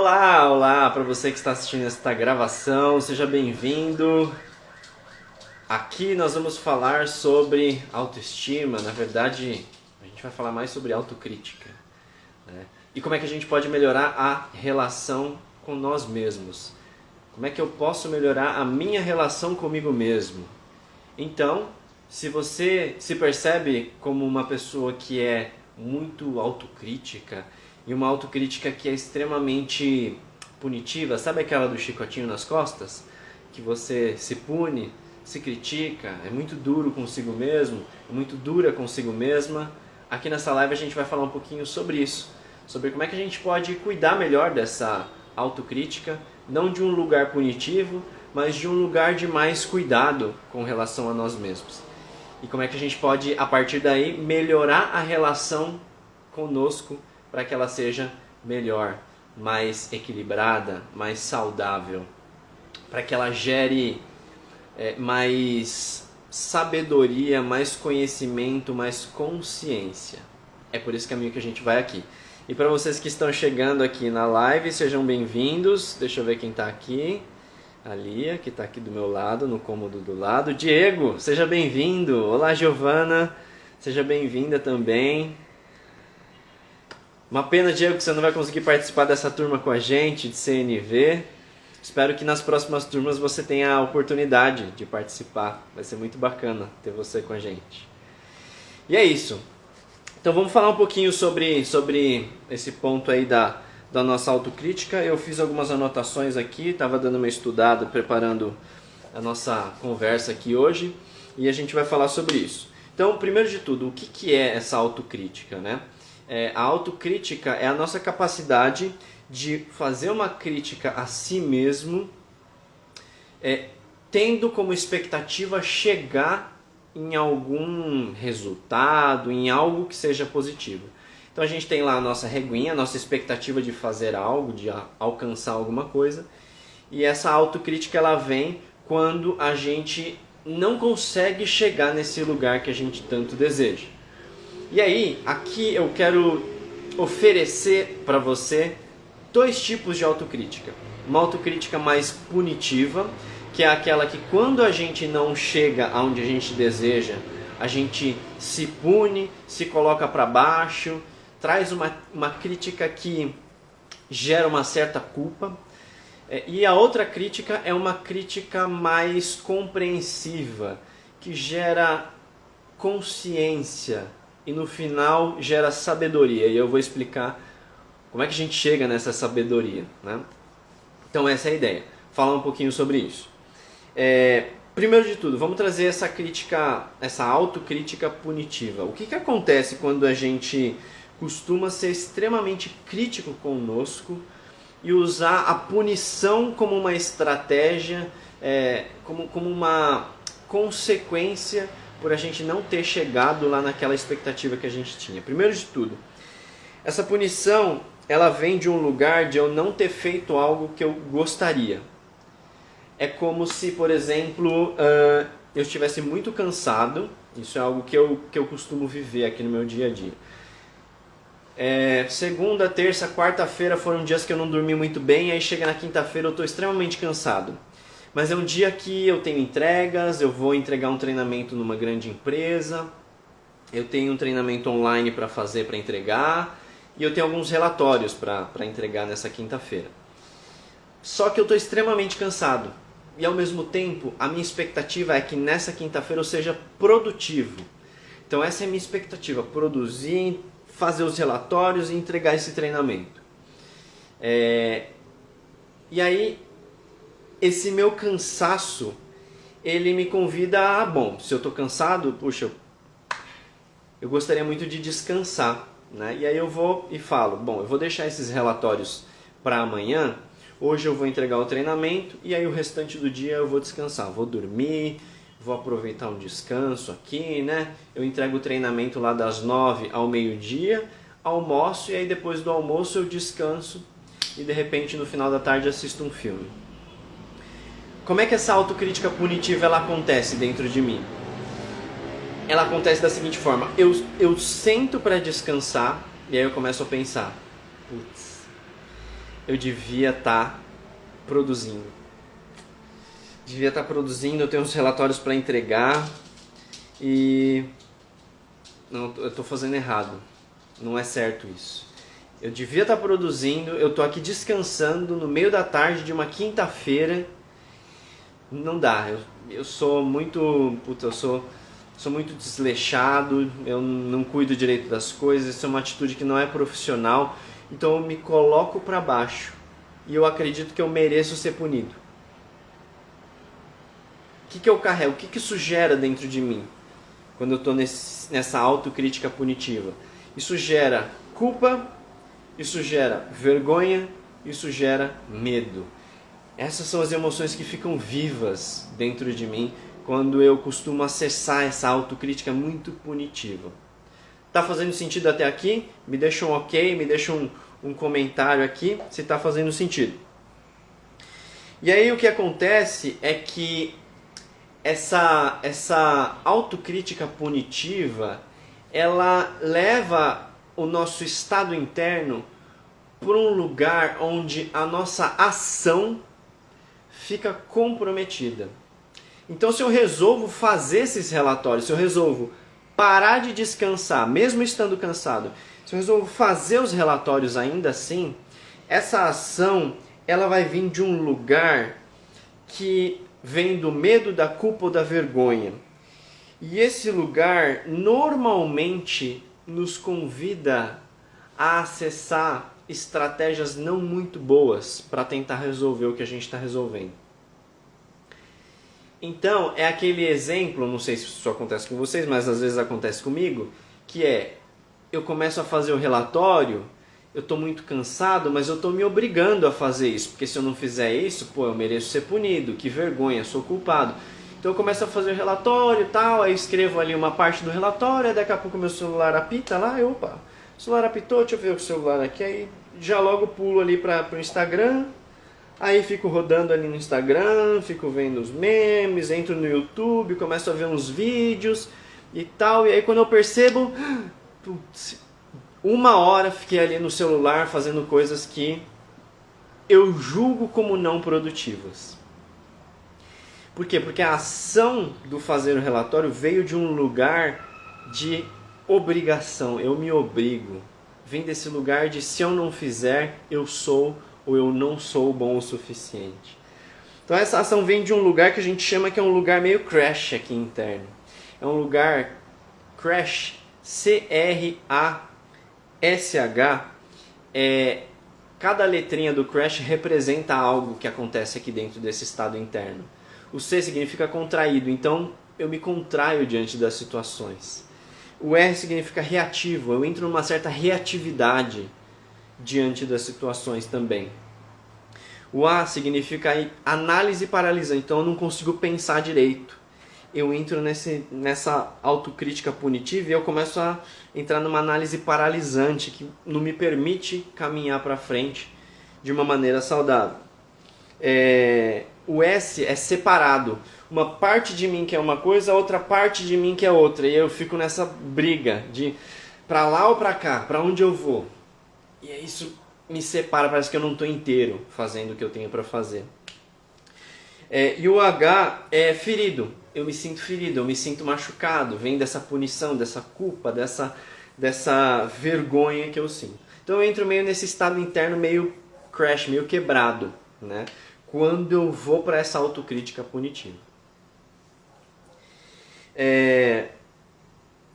Olá, olá para você que está assistindo esta gravação, seja bem-vindo. Aqui nós vamos falar sobre autoestima, na verdade a gente vai falar mais sobre autocrítica, né? E como é que a gente pode melhorar a relação com nós mesmos. Como é que eu posso melhorar a minha relação comigo mesmo? Então, se você se percebe como uma pessoa que é muito autocrítica, e uma autocrítica que é extremamente punitiva, sabe aquela do chicotinho nas costas? Que você se pune, se critica, é muito duro consigo mesmo, é muito dura consigo mesma. Aqui nessa live a gente vai falar um pouquinho sobre isso, sobre como é que a gente pode cuidar melhor dessa autocrítica, não de um lugar punitivo, mas de um lugar de mais cuidado com relação a nós mesmos. E como é que a gente pode, a partir daí, melhorar a relação conosco para que ela seja melhor, mais equilibrada, mais saudável, para que ela gere mais sabedoria, mais conhecimento, mais consciência. É por esse caminho que a gente vai aqui. E para vocês que estão chegando aqui na live, sejam bem-vindos. Deixa eu ver quem está aqui. A Lia, que está aqui do meu lado, no cômodo do lado. Diego, seja bem-vindo. Olá, Giovana, seja bem-vinda também. Uma pena, Diego, que você não vai conseguir participar dessa turma com a gente, de CNV. Espero que nas próximas turmas você tenha a oportunidade de participar. Vai ser muito bacana ter você com a gente. E é isso. Então vamos falar um pouquinho sobre esse ponto aí da nossa autocrítica. Eu fiz algumas anotações aqui, estava dando uma estudada, preparando a nossa conversa aqui hoje. E a gente vai falar sobre isso. Então, primeiro de tudo, o que é essa autocrítica, né? A autocrítica é a nossa capacidade de fazer uma crítica a si mesmo, tendo como expectativa chegar em algum resultado, em algo que seja positivo. Então a gente tem lá a nossa reguinha, a nossa expectativa de fazer algo, de alcançar alguma coisa, e essa autocrítica ela vem quando a gente não consegue chegar nesse lugar que a gente tanto deseja. E aí, aqui eu quero oferecer para você dois tipos de autocrítica. Uma autocrítica mais punitiva, que é aquela que quando a gente não chega aonde a gente deseja, a gente se pune, se coloca para baixo, traz uma crítica que gera uma certa culpa. E a outra crítica é uma crítica mais compreensiva, que gera consciência, e no final gera sabedoria, e eu vou explicar como é que a gente chega nessa sabedoria, né? Então essa é a ideia, falar um pouquinho sobre isso. Primeiro de tudo, vamos trazer essa crítica, essa autocrítica punitiva. O que acontece quando a gente costuma ser extremamente crítico conosco e usar a punição como uma estratégia, como uma consequência por a gente não ter chegado lá naquela expectativa que a gente tinha. Primeiro de tudo, essa punição ela vem de um lugar de eu não ter feito algo que eu gostaria. É como se, por exemplo, eu estivesse muito cansado. Isso é algo que eu costumo viver aqui no meu dia a dia. Segunda, terça, quarta-feira foram dias que eu não dormi muito bem, aí chega na quinta-feira eu estou extremamente cansado. Mas é um dia que eu tenho entregas, eu vou entregar um treinamento numa grande empresa, eu tenho um treinamento online para fazer, para entregar, e eu tenho alguns relatórios para entregar nessa quinta-feira. Só que eu estou extremamente cansado, e ao mesmo tempo a minha expectativa é que nessa quinta-feira eu seja produtivo. Então essa é a minha expectativa, produzir, fazer os relatórios e entregar esse treinamento. E aí, esse meu cansaço, ele me convida a, bom, se eu estou cansado, puxa, eu gostaria muito de descansar, né? E aí eu vou e falo, bom, eu vou deixar esses relatórios para amanhã, hoje eu vou entregar o treinamento e aí o restante do dia eu vou descansar, vou dormir, vou aproveitar um descanso aqui, né? Eu entrego o treinamento lá das 9 ao meio-dia, almoço e aí depois do almoço eu descanso e de repente no final da tarde assisto um filme. Como é que essa autocrítica punitiva ela acontece dentro de mim? Ela acontece da seguinte forma, eu sento para descansar e aí eu começo a pensar, putz, eu devia estar produzindo. Eu tenho uns relatórios para entregar e... Não, eu estou fazendo errado. Não é certo isso. Eu devia estar produzindo, eu estou aqui descansando no meio da tarde de uma quinta-feira. Não dá, eu sou muito... eu sou muito desleixado, eu não cuido direito das coisas, isso é uma atitude que não é profissional, então eu me coloco para baixo e eu acredito que eu mereço ser punido. O que eu carrego? O que isso gera dentro de mim quando eu estou nessa autocrítica punitiva? Isso gera culpa, isso gera vergonha, isso gera medo. Essas são as emoções que ficam vivas dentro de mim quando eu costumo acessar essa autocrítica muito punitiva. Tá fazendo sentido até aqui? Me deixa um ok, me deixa um comentário aqui se está fazendo sentido. E aí o que acontece é que essa autocrítica punitiva, ela leva o nosso estado interno para um lugar onde a nossa ação fica comprometida. Então, se eu resolvo fazer esses relatórios, se eu resolvo parar de descansar, mesmo estando cansado, se eu resolvo fazer os relatórios ainda assim, essa ação ela vai vir de um lugar que vem do medo, da culpa ou da vergonha. E esse lugar normalmente nos convida a acessar estratégias não muito boas para tentar resolver o que a gente está resolvendo. Então, é aquele exemplo, não sei se isso acontece com vocês, mas às vezes acontece comigo, que é, eu começo a fazer o relatório, eu estou muito cansado, mas eu estou me obrigando a fazer isso, porque se eu não fizer isso, eu mereço ser punido, que vergonha, sou culpado. Então eu começo a fazer o relatório e tal, aí escrevo ali uma parte do relatório, aí daqui a pouco meu celular apita lá, opa, o celular apitou, deixa eu ver o celular aqui, aí já logo pulo ali para o Instagram. Aí fico rodando ali no Instagram, fico vendo os memes, entro no YouTube, começo a ver uns vídeos e tal. E aí quando eu percebo, putz, 1 hora fiquei ali no celular fazendo coisas que eu julgo como não produtivas. Por quê? Porque a ação do fazer o relatório veio de um lugar de obrigação, eu me obrigo. Vem desse lugar de se eu não fizer, eu sou ou eu não sou bom o suficiente. Então essa ação vem de um lugar que a gente chama que é um lugar meio crash aqui interno. É um lugar crash, C-R-A-S-H. Cada letrinha do crash representa algo que acontece aqui dentro desse estado interno. O C significa contraído, então eu me contraio diante das situações. O R significa reativo, eu entro numa certa reatividade diante das situações também. O A significa análise paralisante, então eu não consigo pensar direito. Eu entro nessa autocrítica punitiva e eu começo a entrar numa análise paralisante que não me permite caminhar para frente de uma maneira saudável. O S é separado. Uma parte de mim que é uma coisa, outra parte de mim que é outra. E eu fico nessa briga de para lá ou para cá, para onde eu vou. E isso me separa, parece que eu não estou inteiro fazendo o que eu tenho para fazer. E o H é ferido. Eu me sinto ferido, eu me sinto machucado. Vem dessa punição, dessa culpa, dessa vergonha que eu sinto. Então eu entro meio nesse estado interno meio crash, meio quebrado, né? Quando eu vou para essa autocrítica punitiva.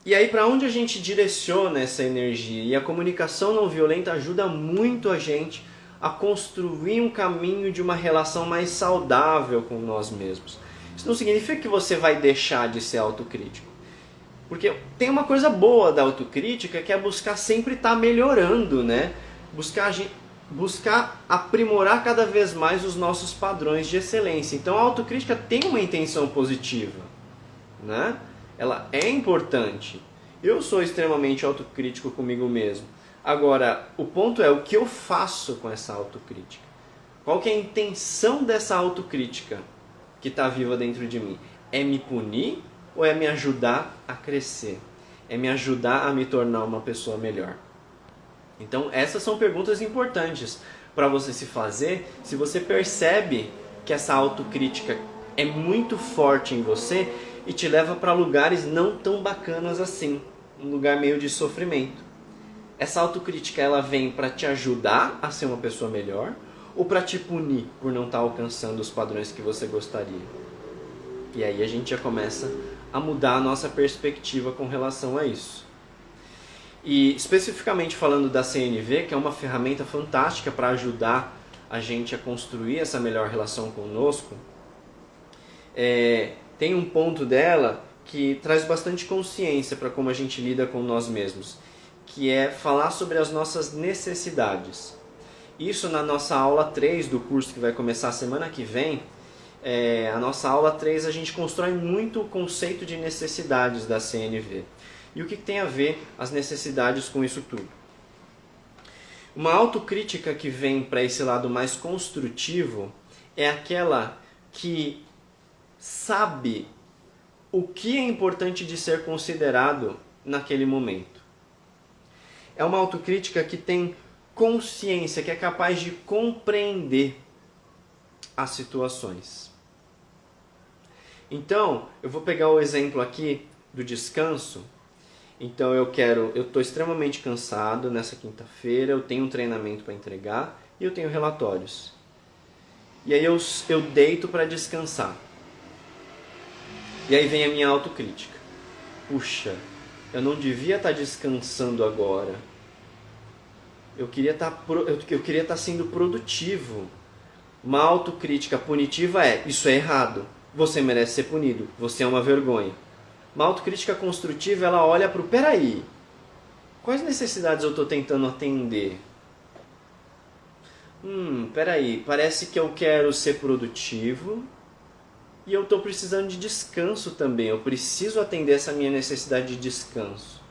E aí, para onde a gente direciona essa energia? E a comunicação não violenta ajuda muito a gente a construir um caminho de uma relação mais saudável com nós mesmos. Isso não significa que você vai deixar de ser autocrítico. Porque tem uma coisa boa da autocrítica que é buscar sempre estar melhorando, né? Buscar aprimorar cada vez mais os nossos padrões de excelência. Então a autocrítica tem uma intenção positiva, né? Ela é importante. Eu sou extremamente autocrítico comigo mesmo. Agora, o ponto é o que eu faço com essa autocrítica. Qual que é a intenção dessa autocrítica que está viva dentro de mim? É me punir ou é me ajudar a crescer? É me ajudar a me tornar uma pessoa melhor? Então, essas são perguntas importantes para você se fazer se você percebe que essa autocrítica é muito forte em você e te leva para lugares não tão bacanas assim, um lugar meio de sofrimento. Essa autocrítica ela vem para te ajudar a ser uma pessoa melhor ou para te punir por não estar alcançando os padrões que você gostaria? E aí a gente já começa a mudar a nossa perspectiva com relação a isso. E especificamente falando da CNV, que é uma ferramenta fantástica para ajudar a gente a construir essa melhor relação conosco, tem um ponto dela que traz bastante consciência para como a gente lida com nós mesmos, que é falar sobre as nossas necessidades. Isso na nossa aula 3 do curso que vai começar semana que vem, a nossa aula 3 a gente constrói muito o conceito de necessidades da CNV. E o que tem a ver as necessidades com isso tudo? Uma autocrítica que vem para esse lado mais construtivo é aquela que sabe o que é importante de ser considerado naquele momento. É uma autocrítica que tem consciência, que é capaz de compreender as situações. Então, eu vou pegar o exemplo aqui do descanso. Então eu estou extremamente cansado nessa quinta-feira, eu tenho um treinamento para entregar e eu tenho relatórios. E aí eu deito para descansar. E aí vem a minha autocrítica. Puxa, eu não devia estar descansando agora. Eu queria estar sendo produtivo. Uma autocrítica punitiva isso é errado. Você merece ser punido. Você é uma vergonha. Uma autocrítica construtiva, ela olha para o peraí. Quais necessidades eu estou tentando atender? Peraí, parece que eu quero ser produtivo e eu estou precisando de descanso também. Eu preciso atender essa minha necessidade de descanso.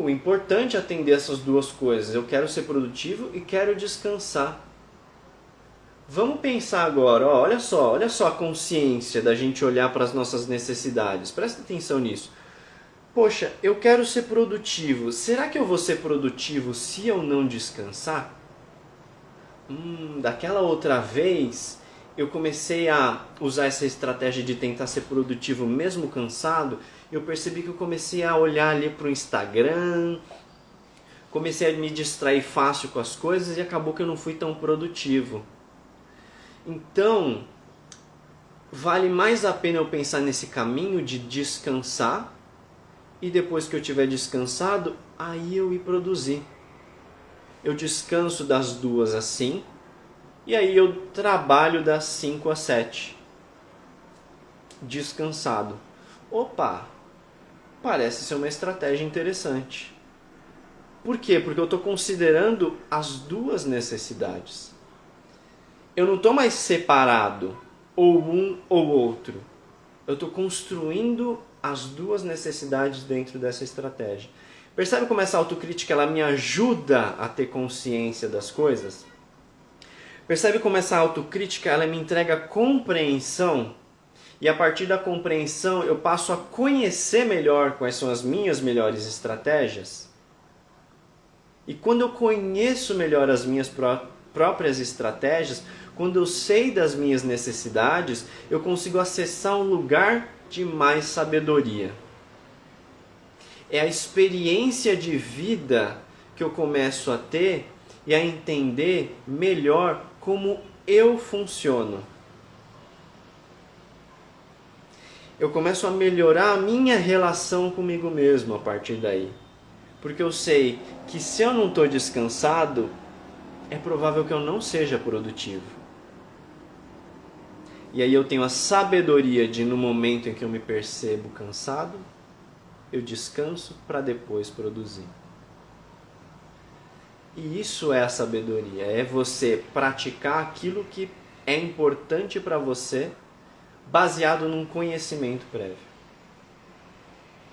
Importante atender essas duas coisas. Eu quero ser produtivo e quero descansar. Vamos pensar agora, olha só a consciência da gente olhar para as nossas necessidades. Presta atenção nisso. Poxa, eu quero ser produtivo. Será que eu vou ser produtivo se eu não descansar? Daquela outra vez, eu comecei a usar essa estratégia de tentar ser produtivo mesmo cansado. Eu percebi que eu comecei a olhar ali para o Instagram, comecei a me distrair fácil com as coisas e acabou que eu não fui tão produtivo. Então, vale mais a pena eu pensar nesse caminho de descansar e depois que eu tiver descansado, aí eu ir produzir. Eu descanso das 2 às 5 e aí eu trabalho das 5 às 7. Descansado. Opa, parece ser uma estratégia interessante. Por quê? Porque eu estou considerando as duas necessidades. Eu não estou mais separado, ou um ou outro. Eu estou construindo as duas necessidades dentro dessa estratégia. Percebe como essa autocrítica ela me ajuda a ter consciência das coisas? Percebe como essa autocrítica ela me entrega compreensão? E a partir da compreensão eu passo a conhecer melhor quais são as minhas melhores estratégias? E quando eu conheço melhor as minhas próprias estratégias, quando eu sei das minhas necessidades, eu consigo acessar um lugar de mais sabedoria. É a experiência de vida que eu começo a ter e a entender melhor como eu funciono. Eu começo a melhorar a minha relação comigo mesmo a partir daí. Porque eu sei que se eu não estou descansado, é provável que eu não seja produtivo. E aí eu tenho a sabedoria de, no momento em que eu me percebo cansado, eu descanso para depois produzir. E isso é a sabedoria, é você praticar aquilo que é importante para você, baseado num conhecimento prévio.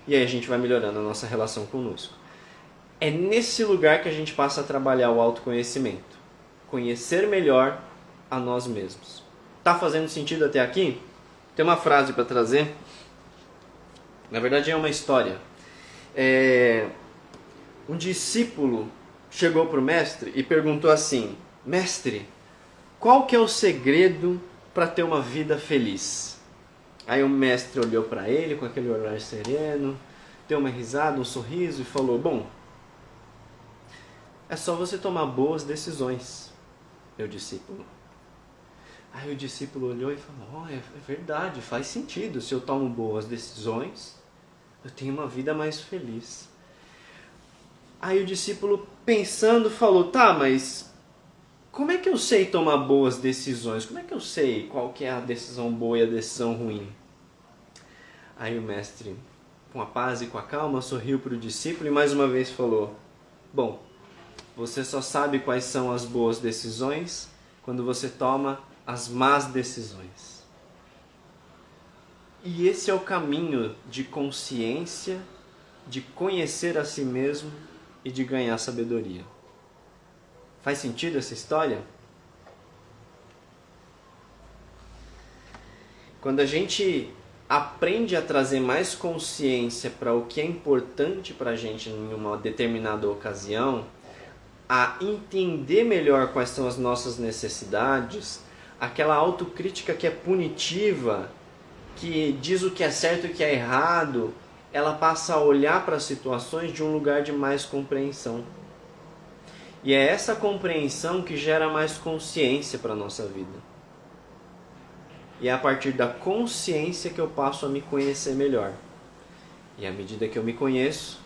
E aí a gente vai melhorando a nossa relação conosco. É nesse lugar que a gente passa a trabalhar o autoconhecimento. Conhecer melhor a nós mesmos. Tá fazendo sentido até aqui? Tem uma frase para trazer. Na verdade é uma história. Um discípulo chegou para o mestre e perguntou assim: mestre, qual que é o segredo para ter uma vida feliz? Aí o mestre olhou para ele com aquele olhar sereno, deu uma risada, um sorriso e falou: bom, é só você tomar boas decisões, meu discípulo. Aí o discípulo olhou e falou: é verdade, faz sentido. Se eu tomo boas decisões, eu tenho uma vida mais feliz. Aí o discípulo, pensando, falou: tá, mas como é que eu sei tomar boas decisões? Como é que eu sei qual que é a decisão boa e a decisão ruim? Aí o mestre, com a paz e com a calma, sorriu para o discípulo e mais uma vez falou: bom, você só sabe quais são as boas decisões quando você toma as más decisões. E esse é o caminho de consciência, de conhecer a si mesmo e de ganhar sabedoria. Faz sentido essa história? Quando a gente aprende a trazer mais consciência para o que é importante para a gente em uma determinada ocasião, a entender melhor quais são as nossas necessidades, aquela autocrítica que é punitiva, que diz o que é certo e o que é errado, ela passa a olhar para as situações de um lugar de mais compreensão. E é essa compreensão que gera mais consciência para a nossa vida. E é a partir da consciência que eu passo a me conhecer melhor. E à medida que eu me conheço,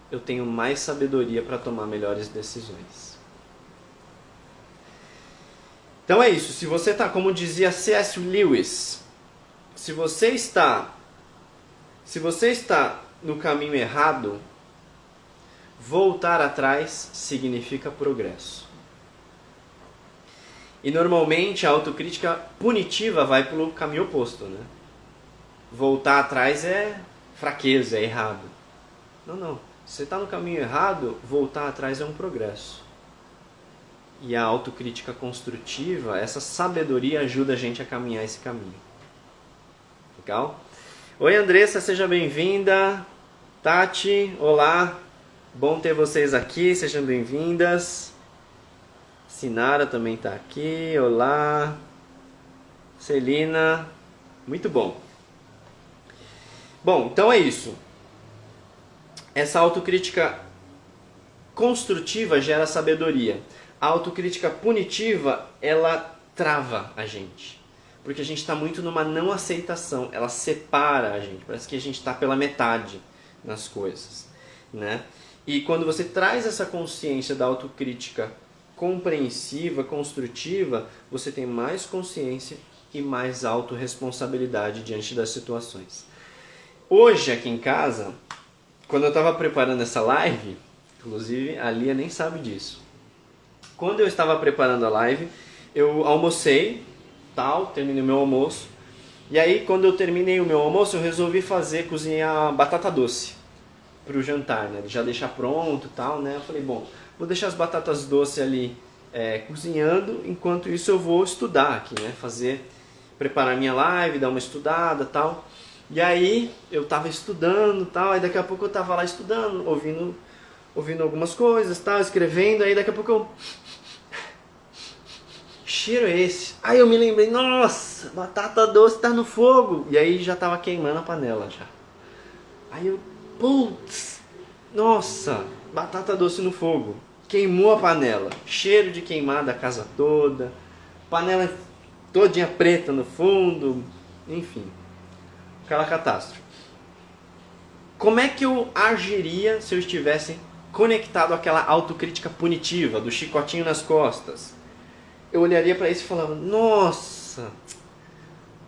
eu tenho mais sabedoria para tomar melhores decisões. Então é isso. Se você está, como dizia C.S. Lewis, se você está no caminho errado, voltar atrás significa progresso. E normalmente a autocrítica punitiva vai pelo caminho oposto, né? Voltar atrás é fraqueza, é errado. Não. Se você está no caminho errado, voltar atrás é um progresso. E a autocrítica construtiva, essa sabedoria ajuda a gente a caminhar esse caminho. Legal? Oi Andressa, seja bem-vinda. Tati, olá. Bom ter vocês aqui, sejam bem-vindas. Sinara também está aqui, olá. Celina, muito bom. Bom, então é isso. Essa autocrítica construtiva gera sabedoria. A autocrítica punitiva, ela trava a gente. Porque a gente está muito numa não aceitação. Ela separa a gente. Parece que a gente está pela metade nas coisas, né? E quando você traz essa consciência da autocrítica compreensiva, construtiva, você tem mais consciência e mais autorresponsabilidade diante das situações. Hoje, aqui em casa, quando eu estava preparando essa live, inclusive a Lia nem sabe disso. Quando eu estava preparando a live, eu almocei, terminei o meu almoço. E aí, quando eu terminei o meu almoço, eu resolvi cozinhar batata doce para o jantar, né? Já deixar pronto e tal, né? Eu falei, bom, vou deixar as batatas doces ali cozinhando, enquanto isso eu vou estudar aqui, né? Preparar minha live, dar uma estudada e tal. E aí, eu estava estudando e tal, aí daqui a pouco eu estava lá estudando, ouvindo algumas coisas, tal, escrevendo, aí daqui a pouco eu... cheiro é esse? Aí eu me lembrei, nossa, batata doce tá no fogo. E aí já tava queimando a panela já. Aí eu, putz, nossa, batata doce no fogo. Queimou a panela. Cheiro de queimada a casa toda. Panela todinha preta no fundo. Enfim, aquela catástrofe. Como é que eu agiria se eu estivesse conectado àquela autocrítica punitiva, do chicotinho nas costas? Eu olharia para isso e falava, nossa,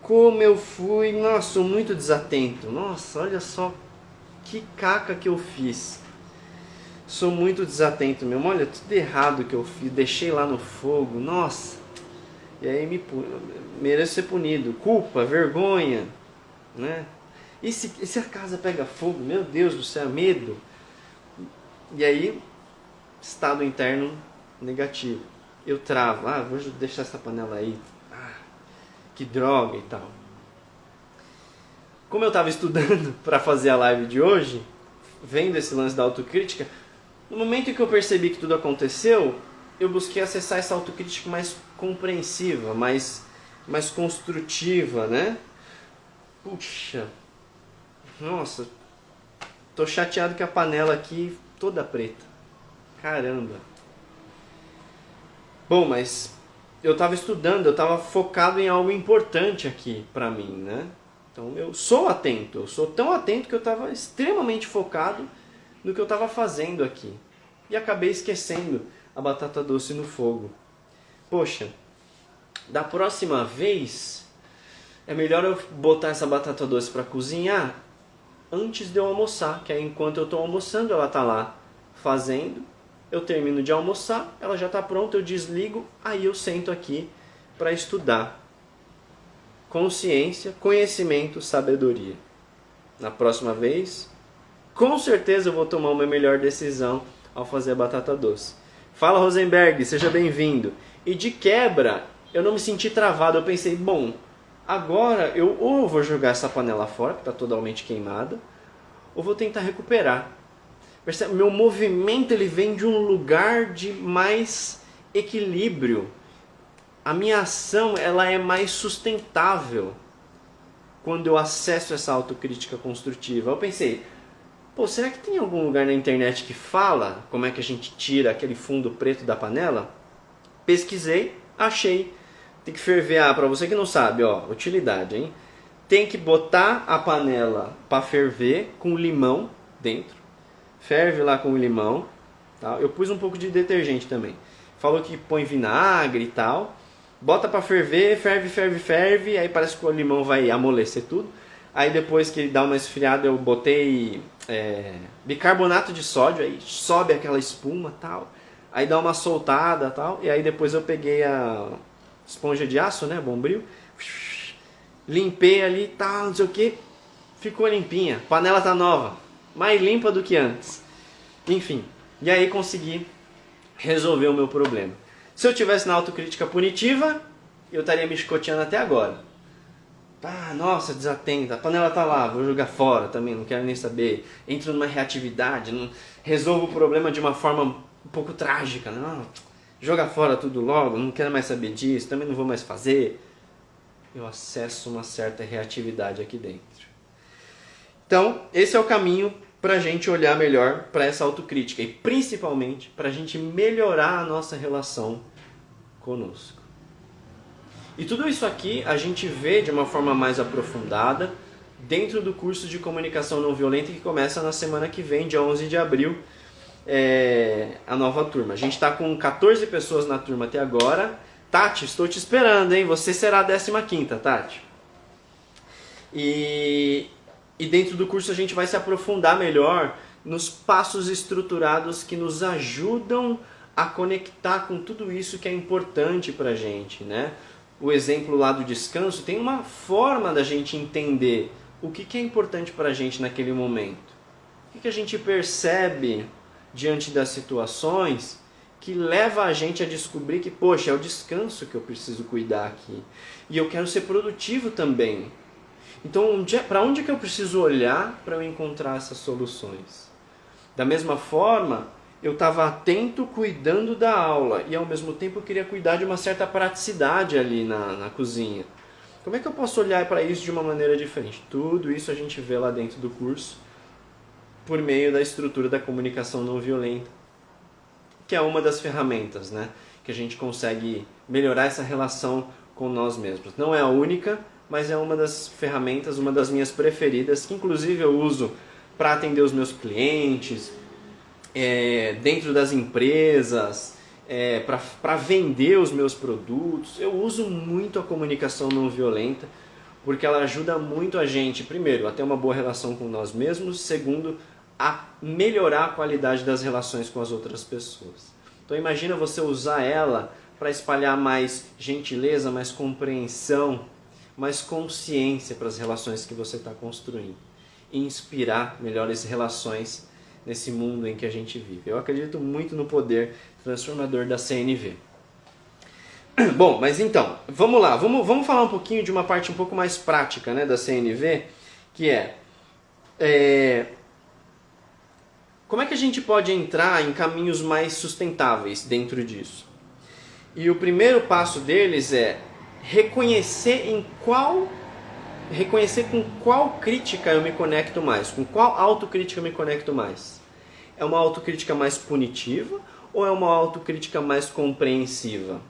como eu fui, nossa, sou muito desatento. Nossa, olha só que caca que eu fiz. Sou muito desatento mesmo, olha, tudo errado que eu fiz, deixei lá no fogo, nossa. E aí mereço ser punido, culpa, vergonha, né? E se a casa pega fogo, meu Deus do céu, medo. E aí, estado interno negativo. Eu travo, vou deixar essa panela aí, que droga e tal. Como eu estava estudando para fazer a live de hoje, vendo esse lance da autocrítica, No momento em que eu percebi que tudo aconteceu, eu busquei acessar essa autocrítica mais compreensiva, mais construtiva, né? Puxa, nossa, tô chateado que a panela aqui toda preta. Caramba. Bom, mas eu tava estudando, eu tava focado em algo importante aqui pra mim, né? Então eu sou atento, eu sou tão atento que eu tava extremamente focado no que eu tava fazendo aqui. E acabei esquecendo a batata doce no fogo. Poxa, da próxima vez é melhor eu botar essa batata doce para cozinhar antes de eu almoçar, que aí enquanto eu estou almoçando ela está lá fazendo, eu termino de almoçar, ela já está pronta, eu desligo, aí eu sento aqui para estudar. Consciência, conhecimento, sabedoria. Na próxima vez, com certeza eu vou tomar uma melhor decisão ao fazer a batata doce. Fala, Rosenberg, seja bem-vindo. E de quebra, eu não me senti travado, eu pensei, bom, agora eu ou vou jogar essa panela fora, que está totalmente queimada, ou vou tentar recuperar. Percebe? Meu movimento ele vem de um lugar de mais equilíbrio. A minha ação ela é mais sustentável quando eu acesso essa autocrítica construtiva. Eu pensei, pô, será que tem algum lugar na internet que fala como é que a gente tira aquele fundo preto da panela? Pesquisei, achei. Tem que ferver, para você que não sabe, ó, utilidade, hein? Tem que botar a panela para ferver com limão dentro. Ferve lá com limão, tá? Eu pus um pouco de detergente também. Falou que põe vinagre e tal. Bota para ferver, ferve, aí parece que o limão vai amolecer tudo. Aí depois que ele dá uma esfriada, eu botei bicarbonato de sódio, aí sobe aquela espuma tal. Aí dá uma soltada tal. E aí depois eu peguei a esponja de aço, né, Bombril. Limpei ali, tal, não sei o que. Ficou limpinha. Panela tá nova. Mais limpa do que antes. Enfim. E aí consegui resolver o meu problema. Se eu tivesse na autocrítica punitiva, eu estaria me chicoteando até agora. Ah, nossa, desatenta, a panela tá lá, vou jogar fora também, não quero nem saber. Entro numa reatividade, não resolvo o problema de uma forma um pouco trágica. Não, joga fora tudo logo, não quero mais saber disso, também não vou mais fazer. Eu acesso uma certa reatividade aqui dentro. Então, esse é o caminho para a gente olhar melhor para essa autocrítica e principalmente para a gente melhorar a nossa relação conosco. E tudo isso aqui a gente vê de uma forma mais aprofundada dentro do curso de comunicação não violenta que começa na semana que vem, dia 11 de abril, a nova turma. A gente está com 14 pessoas na turma até agora. Tati, estou te esperando, hein? Você será a 15ª, Tati. E dentro do curso a gente vai se aprofundar melhor nos passos estruturados que nos ajudam a conectar com tudo isso que é importante para a gente, né? O exemplo lá do descanso tem uma forma da gente entender o que é importante para a gente naquele momento. O que a gente percebe diante das situações que leva a gente a descobrir que, poxa, é o descanso que eu preciso cuidar aqui. E eu quero ser produtivo também. Então, para onde é que eu preciso olhar para eu encontrar essas soluções? Da mesma forma, eu estava atento cuidando da aula e ao mesmo tempo eu queria cuidar de uma certa praticidade ali na cozinha. Como é que eu posso olhar para isso de uma maneira diferente? Tudo isso a gente vê lá dentro do curso por meio da estrutura da comunicação não violenta, que é uma das ferramentas, né, que a gente consegue melhorar essa relação com nós mesmos. Não é a única, mas é uma das ferramentas, uma das minhas preferidas, que inclusive eu uso para atender os meus clientes, dentro das empresas, para vender os meus produtos. Eu uso muito a comunicação não violenta, porque ela ajuda muito a gente, primeiro, a ter uma boa relação com nós mesmos, segundo, a melhorar a qualidade das relações com as outras pessoas. Então imagina você usar ela para espalhar mais gentileza, mais compreensão, mais consciência para as relações que você está construindo. E inspirar melhores relações nesse mundo em que a gente vive. Eu acredito muito no poder transformador da CNV. Bom, mas então, vamos lá. Vamos falar um pouquinho de uma parte um pouco mais prática, né, da CNV, que como é que a gente pode entrar em caminhos mais sustentáveis dentro disso? E o primeiro passo deles é reconhecer com qual crítica eu me conecto mais, com qual autocrítica eu me conecto mais. É uma autocrítica mais punitiva ou é uma autocrítica mais compreensiva?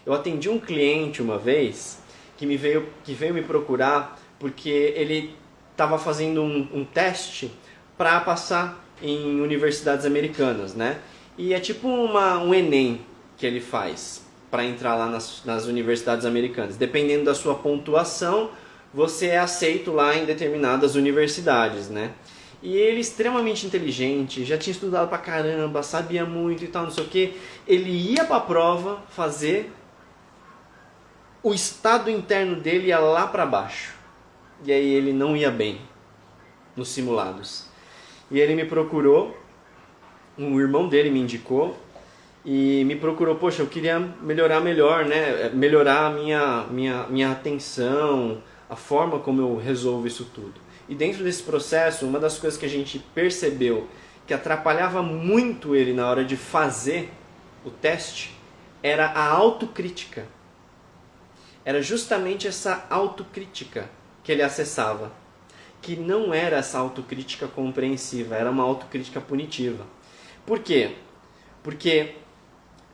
Eu atendi um cliente uma vez que veio me procurar porque ele estava fazendo um teste para passar em universidades americanas, né? E é tipo um Enem que ele faz para entrar lá nas universidades americanas. Dependendo da sua pontuação, você é aceito lá em determinadas universidades, né? E ele, extremamente inteligente, já tinha estudado pra caramba, sabia muito e tal, não sei o que. Ele ia pra prova fazer, o estado interno dele ia lá pra baixo. E aí ele não ia bem nos simulados. E ele me procurou, um irmão dele me indicou, e me procurou, poxa, eu queria melhorar melhor, né? Melhorar a minha atenção, a forma como eu resolvo isso tudo. E dentro desse processo, uma das coisas que a gente percebeu que atrapalhava muito ele na hora de fazer o teste era a autocrítica. Era justamente essa autocrítica que ele acessava, que não era essa autocrítica compreensiva, era uma autocrítica punitiva. Por quê? Porque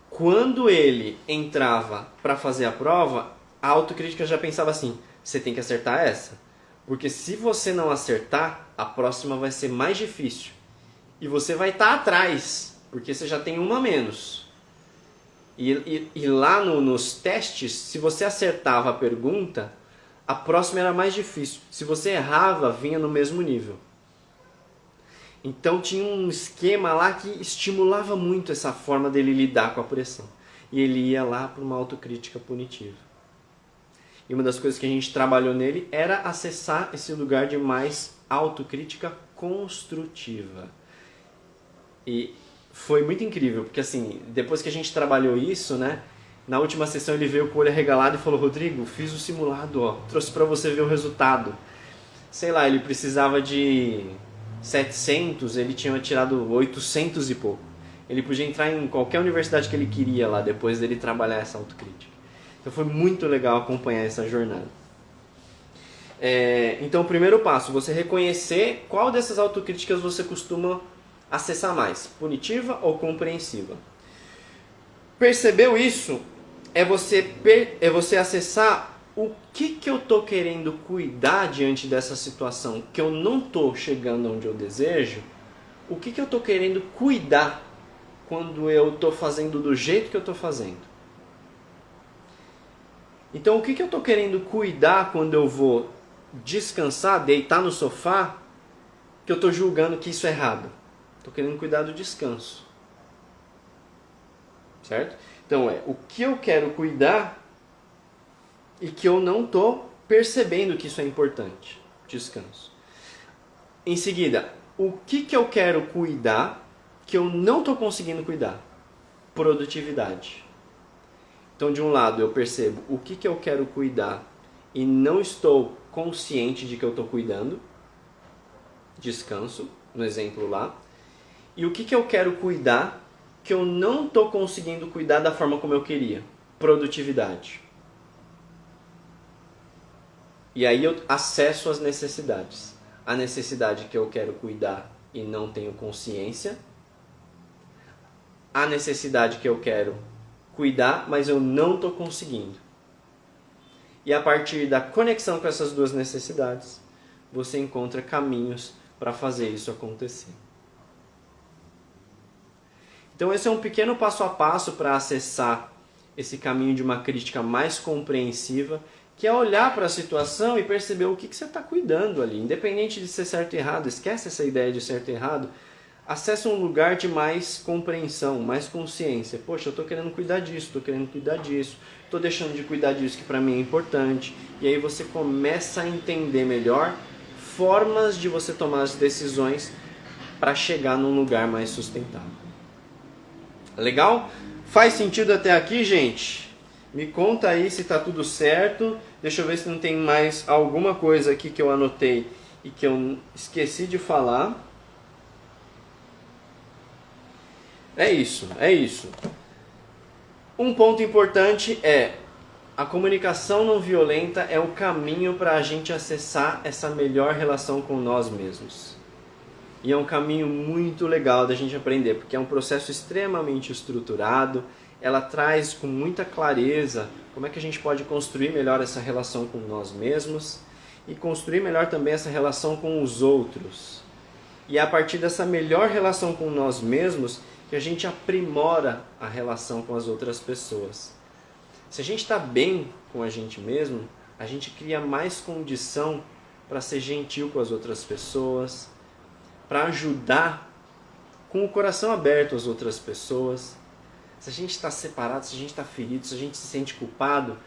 quando ele entrava para fazer a prova, a autocrítica já pensava assim, você tem que acertar essa. Porque se você não acertar, a próxima vai ser mais difícil. E você vai estar atrás, porque você já tem uma a menos. E lá nos testes, se você acertava a pergunta, a próxima era mais difícil. Se você errava, vinha no mesmo nível. Então tinha um esquema lá que estimulava muito essa forma dele lidar com a pressão. E ele ia lá para uma autocrítica punitiva. E uma das coisas que a gente trabalhou nele era acessar esse lugar de mais autocrítica construtiva. E foi muito incrível, porque assim, depois que a gente trabalhou isso, né, na última sessão ele veio com o olho arregalado e falou, Rodrigo, fiz o simulado, ó, trouxe para você ver o resultado. Sei lá, ele precisava de 700, ele tinha tirado 800 e pouco. Ele podia entrar em qualquer universidade que ele queria lá, depois dele trabalhar essa autocrítica. Então foi muito legal acompanhar essa jornada. Então o primeiro passo, você reconhecer qual dessas autocríticas você costuma acessar mais, punitiva ou compreensiva. Percebeu isso? É você acessar o que eu estou querendo cuidar diante dessa situação, que eu não estou chegando onde eu desejo, o que eu estou querendo cuidar quando eu estou fazendo do jeito que eu estou fazendo. Então, o que eu estou querendo cuidar quando eu vou descansar, deitar no sofá, que eu estou julgando que isso é errado? Estou querendo cuidar do descanso. Certo? Então, o que eu quero cuidar e que eu não estou percebendo que isso é importante. Descanso. Em seguida, o que eu quero cuidar que eu não estou conseguindo cuidar? Produtividade. Então, de um lado, eu percebo o que eu quero cuidar e não estou consciente de que eu estou cuidando. Descanso, no exemplo lá. E o que eu quero cuidar que eu não estou conseguindo cuidar da forma como eu queria. Produtividade. E aí eu acesso as necessidades. A necessidade que eu quero cuidar e não tenho consciência. A necessidade que eu quero cuidar, mas eu não estou conseguindo. E a partir da conexão com essas duas necessidades, você encontra caminhos para fazer isso acontecer. Então esse é um pequeno passo a passo para acessar esse caminho de uma crítica mais compreensiva, que é olhar para a situação e perceber o que você está cuidando ali. Independente de ser certo e errado, esquece essa ideia de certo e errado, acessa um lugar de mais compreensão, mais consciência. Poxa, eu estou querendo cuidar disso, estou querendo cuidar disso, estou deixando de cuidar disso que para mim é importante. E aí você começa a entender melhor formas de você tomar as decisões para chegar num lugar mais sustentável. Legal? Faz sentido até aqui, gente? Me conta aí se está tudo certo. Deixa eu ver se não tem mais alguma coisa aqui que eu anotei e que eu esqueci de falar. É isso, é isso. Um ponto importante é a comunicação não violenta é o caminho para a gente acessar essa melhor relação com nós mesmos. E é um caminho muito legal da gente aprender, porque é um processo extremamente estruturado, ela traz com muita clareza como é que a gente pode construir melhor essa relação com nós mesmos e construir melhor também essa relação com os outros. E é a partir dessa melhor relação com nós mesmos que a gente aprimora a relação com as outras pessoas. Se a gente está bem com a gente mesmo, a gente cria mais condição para ser gentil com as outras pessoas, para ajudar com o coração aberto às outras pessoas. Se a gente está separado, se a gente está ferido, se a gente se sente culpado,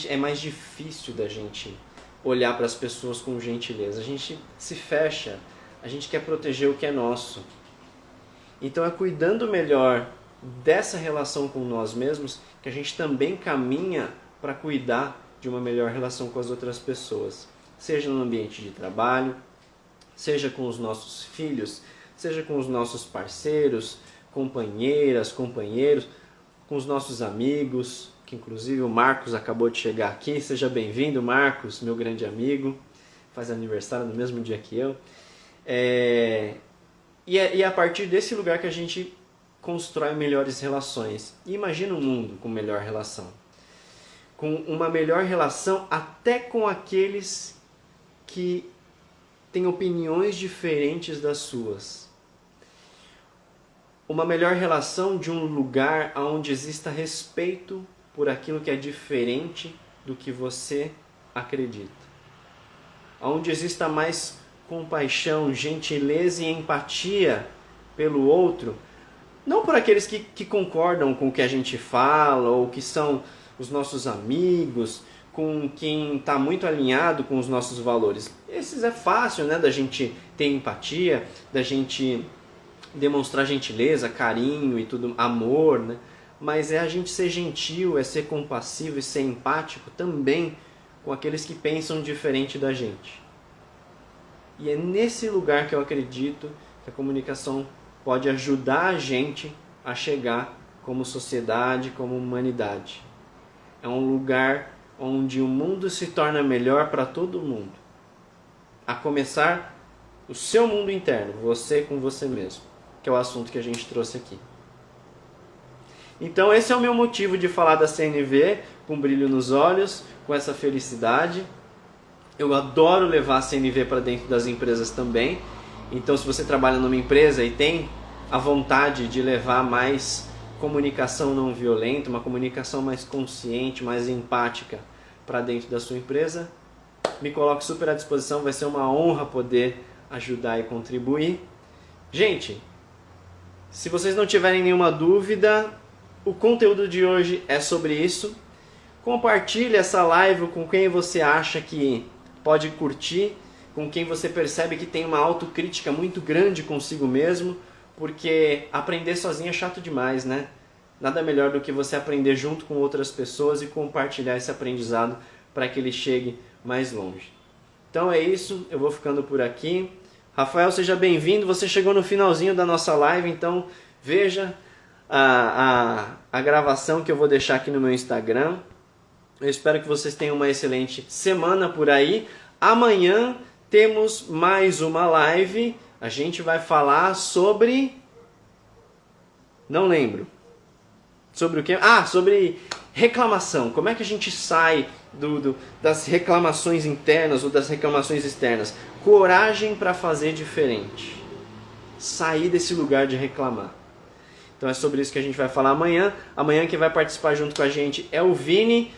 é mais difícil da gente olhar para as pessoas com gentileza. A gente se fecha, a gente quer proteger o que é nosso. Então é cuidando melhor dessa relação com nós mesmos que a gente também caminha para cuidar de uma melhor relação com as outras pessoas. Seja no ambiente de trabalho, seja com os nossos filhos, seja com os nossos parceiros, companheiras, companheiros, com os nossos amigos, que inclusive o Marcos acabou de chegar aqui. Seja bem-vindo, Marcos, meu grande amigo, faz aniversário no mesmo dia que eu. E é a partir desse lugar que a gente constrói melhores relações. E imagina um mundo com melhor relação. Com uma melhor relação até com aqueles que têm opiniões diferentes das suas. Uma melhor relação de um lugar onde exista respeito por aquilo que é diferente do que você acredita. Onde exista mais compaixão, gentileza e empatia pelo outro, não por aqueles que concordam com o que a gente fala ou que são os nossos amigos, com quem está muito alinhado com os nossos valores. Esses é fácil, né, da gente ter empatia, da gente demonstrar gentileza, carinho e tudo, amor, né? Mas é a gente ser gentil, é ser compassivo e ser empático também com aqueles que pensam diferente da gente. E é nesse lugar que eu acredito que a comunicação pode ajudar a gente a chegar como sociedade, como humanidade. É um lugar onde o mundo se torna melhor para todo mundo. A começar o seu mundo interno, você com você mesmo, que é o assunto que a gente trouxe aqui. Então esse é o meu motivo de falar da CNV, com brilho nos olhos, com essa felicidade. Eu adoro levar a CNV para dentro das empresas também. Então se você trabalha numa empresa e tem a vontade de levar mais comunicação não violenta, uma comunicação mais consciente, mais empática para dentro da sua empresa, me coloque super à disposição, vai ser uma honra poder ajudar e contribuir. Gente, se vocês não tiverem nenhuma dúvida, o conteúdo de hoje é sobre isso. Compartilhe essa live com quem você acha que pode curtir, com quem você percebe que tem uma autocrítica muito grande consigo mesmo, porque aprender sozinho é chato demais, né? Nada melhor do que você aprender junto com outras pessoas e compartilhar esse aprendizado para que ele chegue mais longe. Então é isso, eu vou ficando por aqui. Rafael, seja bem-vindo. Você chegou no finalzinho da nossa live, então veja a gravação que eu vou deixar aqui no meu Instagram. Eu espero que vocês tenham uma excelente semana por aí. Amanhã temos mais uma live. A gente vai falar sobre... Não lembro. Sobre o quê? Sobre reclamação. Como é que a gente sai das reclamações internas ou das reclamações externas? Coragem para fazer diferente. Sair desse lugar de reclamar. Então é sobre isso que a gente vai falar amanhã. Amanhã quem vai participar junto com a gente é o Vini.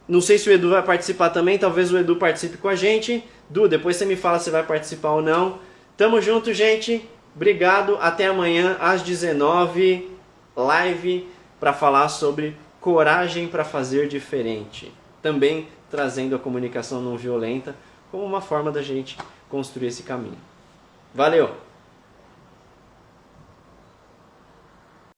Não sei se o Edu vai participar também. Talvez o Edu participe com a gente. Du, depois você me fala se vai participar ou não. Tamo junto, gente. Obrigado. Até amanhã às 19h. Live para falar sobre coragem para fazer diferente. Também trazendo a comunicação não violenta como uma forma da gente construir esse caminho. Valeu!